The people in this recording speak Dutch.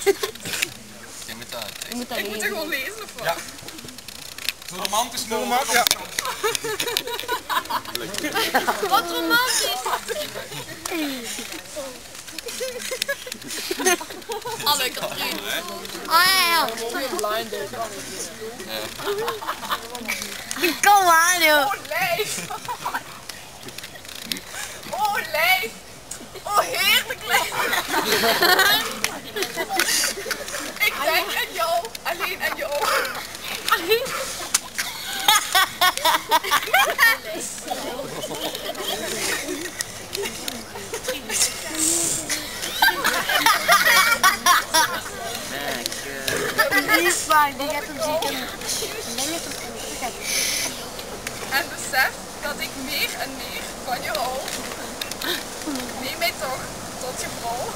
Je moet dat. Ik moet er gewoon lezen of wat? Ja. Zo romantisch mogelijk. Ja. Wat romantisch! Alle Katrien. Ah ja. Blind date. Kom maar joh. Oh, lijf! Oh, lijf! Oh, heerlijk lijf! Ik denk aan jou, alleen aan jou. Die gaat hem zieken. En besef dat ik meer en meer van je hou. Neem mij toch tot je vrouw.